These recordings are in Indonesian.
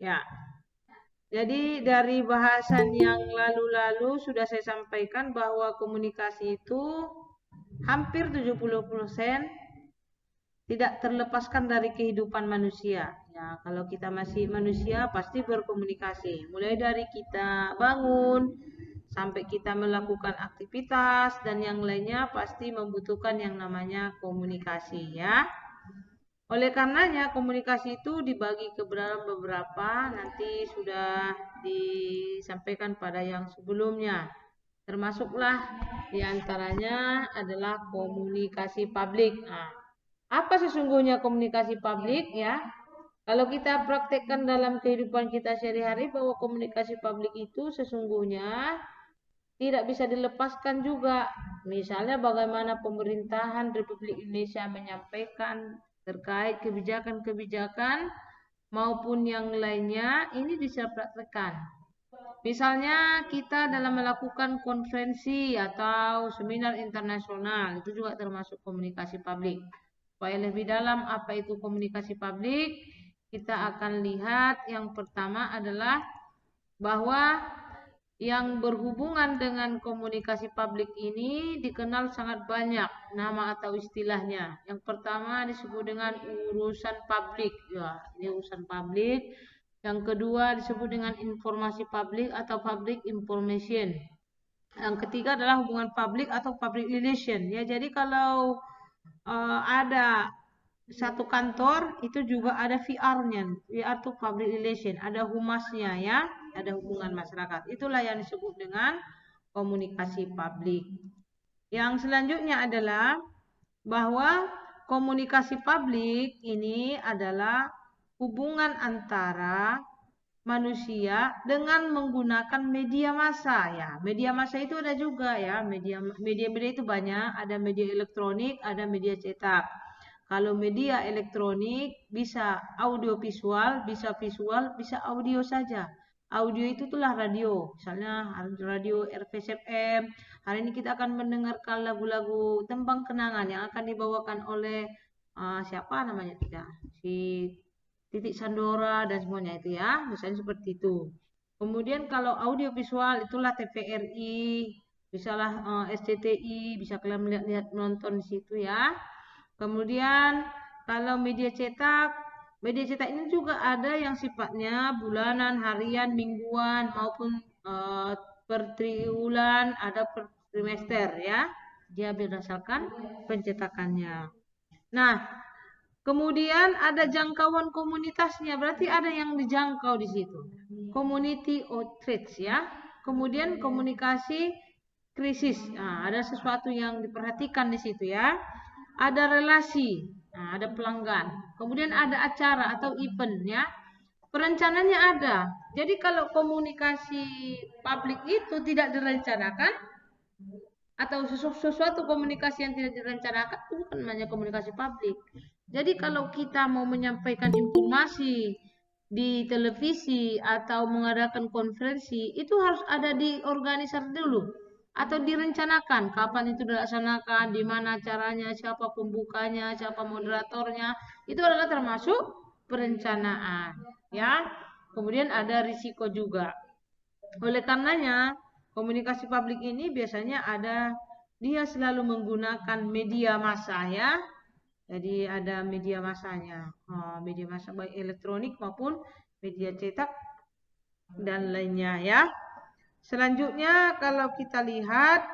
Ya, jadi dari bahasan yang lalu-lalu sudah saya sampaikan bahwa komunikasi itu hampir 70% tidak terlepaskan dari kehidupan manusia. Ya, kalau kita masih manusia pasti berkomunikasi. Mulai dari kita bangun sampai kita melakukan aktivitas dan yang lainnya pasti membutuhkan yang namanya komunikasi ya. Oleh karenanya komunikasi itu dibagi ke dalam beberapa, nanti sudah disampaikan pada yang sebelumnya. Termasuklah diantaranya adalah komunikasi publik. Nah, apa sesungguhnya komunikasi publik ya? Kalau kita praktekkan dalam kehidupan kita sehari-hari bahwa komunikasi publik itu sesungguhnya tidak bisa dilepaskan juga. Misalnya bagaimana pemerintahan Republik Indonesia menyampaikan terkait kebijakan-kebijakan maupun yang lainnya ini bisa praktekkan. Misalnya kita dalam melakukan konferensi atau seminar internasional itu juga termasuk komunikasi publik. Supaya lebih dalam apa itu komunikasi publik, kita akan lihat yang pertama adalah bahwa yang berhubungan dengan komunikasi publik ini dikenal sangat banyak nama atau istilahnya. Yang pertama disebut dengan urusan publik, ya, ini urusan publik. Yang kedua disebut dengan informasi publik atau public information. Yang ketiga adalah hubungan publik atau public relation. Ya, jadi kalau ada satu kantor itu juga ada VR-nya. VR itu public relation, ada humasnya ya, ada hubungan masyarakat. Itulah yang disebut dengan komunikasi publik. Yang selanjutnya adalah bahwa komunikasi publik ini adalah hubungan antara manusia dengan menggunakan media massa ya. Media massa itu ada juga ya, media itu banyak, ada media elektronik, ada media cetak. Kalau media elektronik bisa audio visual, bisa audio saja. Audio itu itulah radio, misalnya radio RPSFM. Hari ini kita akan mendengarkan lagu-lagu tembang kenangan yang akan dibawakan oleh siapa namanya ya, si Titik Sandora dan semuanya itu ya, misalnya seperti itu. Kemudian kalau audio visual itulah TVRI, bisalah SCTI, bisa kalian melihat menonton di situ ya. Kemudian kalau media cetak ini juga ada yang sifatnya bulanan, harian, mingguan maupun per triwulan, ada per trimester ya. Dia berdasarkan pencetakannya. Nah, kemudian ada jangkauan komunitasnya, berarti ada yang dijangkau di situ. Community outreach ya. Kemudian komunikasi krisis. Nah, ada sesuatu yang diperhatikan di situ ya. Ada relasi, nah, ada pelanggan. Kemudian ada acara atau event ya. Perencanaannya ada. Jadi kalau komunikasi publik itu tidak direncanakan atau sesuatu komunikasi yang tidak direncanakan itu bukan namanya komunikasi publik. Jadi kalau kita mau menyampaikan informasi di televisi atau mengadakan konferensi itu harus ada di organisasi dulu atau direncanakan kapan itu dilaksanakan, di mana caranya, siapa pembukanya, siapa moderatornya, itu adalah termasuk perencanaan ya. Kemudian ada risiko juga. Oleh karenanya komunikasi publik ini biasanya ada dia selalu menggunakan media massa ya. Jadi ada media massanya, media massa baik elektronik maupun media cetak dan lainnya ya. Selanjutnya kalau kita lihat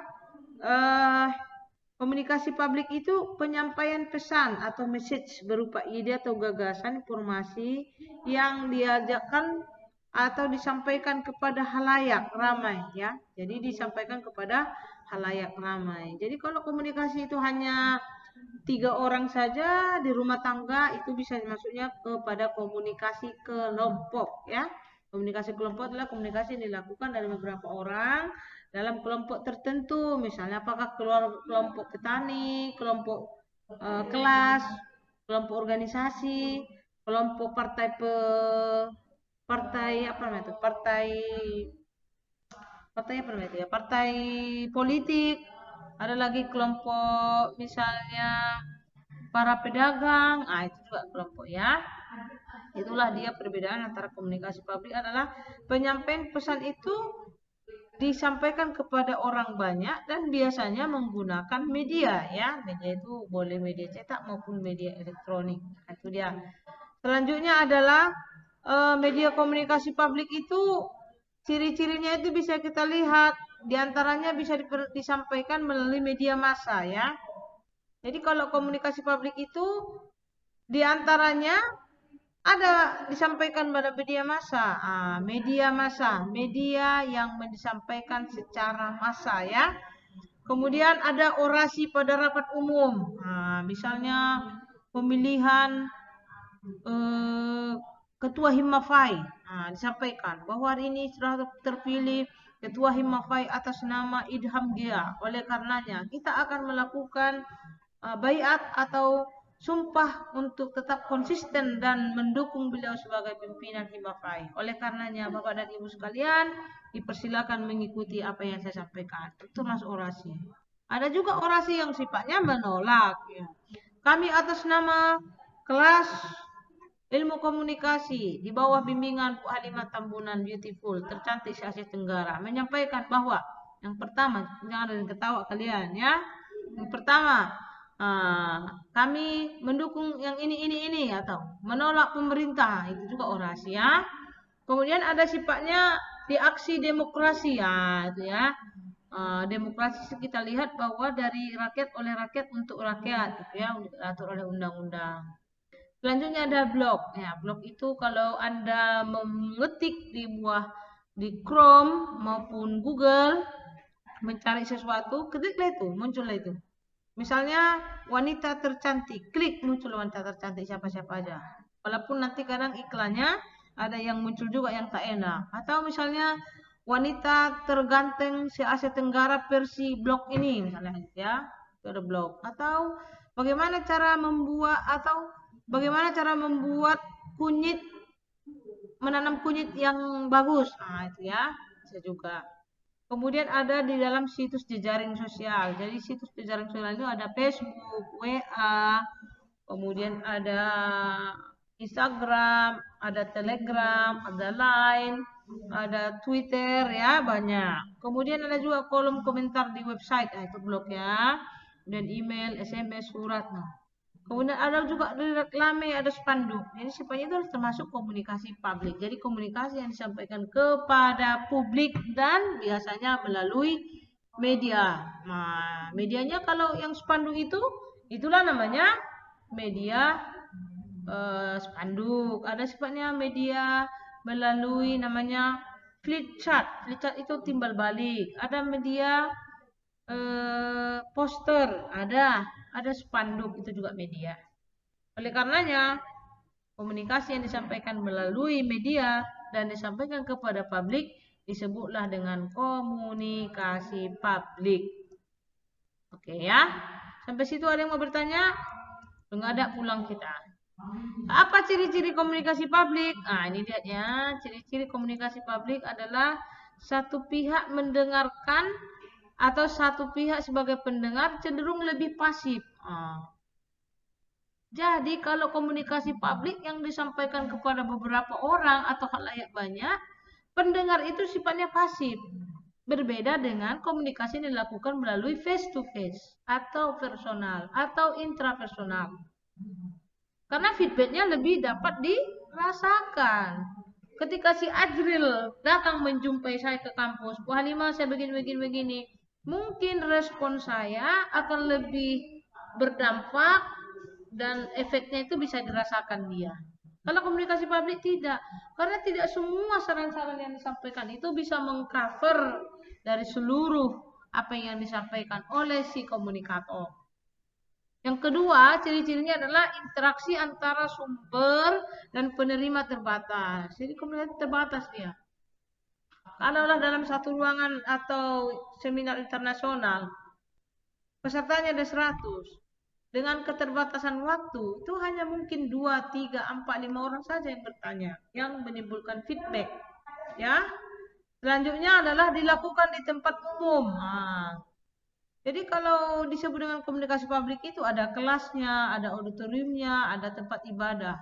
komunikasi publik itu penyampaian pesan atau message berupa ide atau gagasan informasi yang diajarkan atau disampaikan kepada halayak ramai ya. Jadi disampaikan kepada halayak ramai. Jadi kalau komunikasi itu hanya 3 orang saja di rumah tangga itu bisa maksudnya kepada komunikasi kelompok ya. Komunikasi kelompok adalah komunikasi yang dilakukan dari beberapa orang dalam kelompok tertentu, misalnya apakah kelompok petani, kelompok kelas, kelompok organisasi, kelompok partai apa namanya itu? Partai apa namanya itu ya? Partai politik. Ada lagi kelompok misalnya para pedagang, itu juga kelompok ya. Itulah dia perbedaan antara komunikasi publik adalah penyampaian pesan itu disampaikan kepada orang banyak dan biasanya menggunakan media ya. Media itu boleh media cetak maupun media elektronik. Itu dia. Selanjutnya adalah media komunikasi publik itu ciri-cirinya itu bisa kita lihat. Di antaranya bisa disampaikan melalui media massa ya. Jadi kalau komunikasi publik itu di antaranya ada disampaikan pada media massa. Media massa, media yang disampaikan secara massa ya. Kemudian ada orasi pada rapat umum. Misalnya pemilihan ketua Himmafai. Disampaikan bahwa hari ini sudah terpilih ketua Himmafai atas nama Idham Gia. Oleh karenanya kita akan melakukan baiat atau sumpah untuk tetap konsisten dan mendukung beliau sebagai pimpinan Himmafai. Oleh karenanya Bapak dan Ibu sekalian, dipersilakan mengikuti apa yang saya sampaikan. Itu termasuk orasi. Ada juga orasi yang sifatnya menolak. Ya. Kami atas nama kelas ilmu komunikasi di bawah bimbingan Bu Halimah Tambunan Beautiful, tercantik se-Asia Tenggara, menyampaikan bahwa yang pertama, jangan ada ketawa kalian ya. Yang pertama, kami mendukung yang ini atau menolak pemerintah, itu juga orasi ya. Kemudian ada sifatnya di aksi demokrasi ya, itu ya. Demokrasi kita lihat bahwa dari rakyat oleh rakyat untuk rakyat, gitu ya, diatur oleh undang-undang. Selanjutnya ada blog. Ya, blog itu kalau Anda mengetik di Chrome maupun Google mencari sesuatu, ketiklah itu, muncullah itu. Misalnya wanita tercantik, klik muncul wanita tercantik siapa-siapa aja. Walaupun nanti kadang iklannya ada yang muncul juga yang tak enak. Atau misalnya wanita terganteng se-Asia Tenggara versi blog ini misalnya ya, itu ada blog. Atau bagaimana cara membuat kunyit, menanam kunyit yang bagus. Itu ya, bisa juga. Kemudian ada di dalam situs jejaring sosial. Jadi situs jejaring sosial itu ada Facebook, WA, kemudian ada Instagram, ada Telegram, ada Line, ada Twitter ya, banyak. Kemudian ada juga kolom komentar di website, itu blog ya. Dan email, SMS, surat. Kemudian ada juga reklame, ada spanduk. Jadi sifatnya itu termasuk komunikasi publik. Jadi komunikasi yang disampaikan kepada publik dan biasanya melalui media. Nah, medianya kalau yang spanduk itu, itulah namanya media spanduk. Ada sifatnya media melalui namanya flip chart. Flip chart itu timbal balik. Ada media poster, ada spanduk, itu juga media. Oleh karenanya, komunikasi yang disampaikan melalui media dan disampaikan kepada publik disebutlah dengan komunikasi publik. Oke ya, sampai situ ada yang mau bertanya? Enggak ada, pulang kita. Apa ciri-ciri komunikasi publik? Ini lihat ya, ciri-ciri komunikasi publik adalah satu pihak mendengarkan atau satu pihak sebagai pendengar cenderung lebih pasif. Jadi kalau komunikasi publik yang disampaikan kepada beberapa orang atau khalayak banyak, pendengar itu sifatnya pasif. Berbeda dengan komunikasi yang dilakukan melalui face to face atau personal atau intrapersonal. Karena feedbacknya lebih dapat dirasakan. Ketika si Ajril datang menjumpai saya ke kampus, Bu Halimah saya begini. Mungkin respon saya akan lebih berdampak dan efeknya itu bisa dirasakan dia. Kalau komunikasi publik tidak, karena tidak semua saran-saran yang disampaikan itu bisa mengcover dari seluruh apa yang disampaikan oleh si komunikator. Yang kedua, ciri-cirinya adalah interaksi antara sumber dan penerima terbatas. Jadi komunikasi terbatas dia. Kalaulah dalam satu ruangan atau seminar internasional, pesertanya ada 100. Dengan keterbatasan waktu, itu hanya mungkin 2, 3, 4, 5 orang saja yang bertanya, yang menimbulkan feedback. Ya. Selanjutnya adalah dilakukan di tempat umum. Jadi kalau disebut dengan komunikasi publik itu ada kelasnya, ada auditoriumnya, ada tempat ibadah.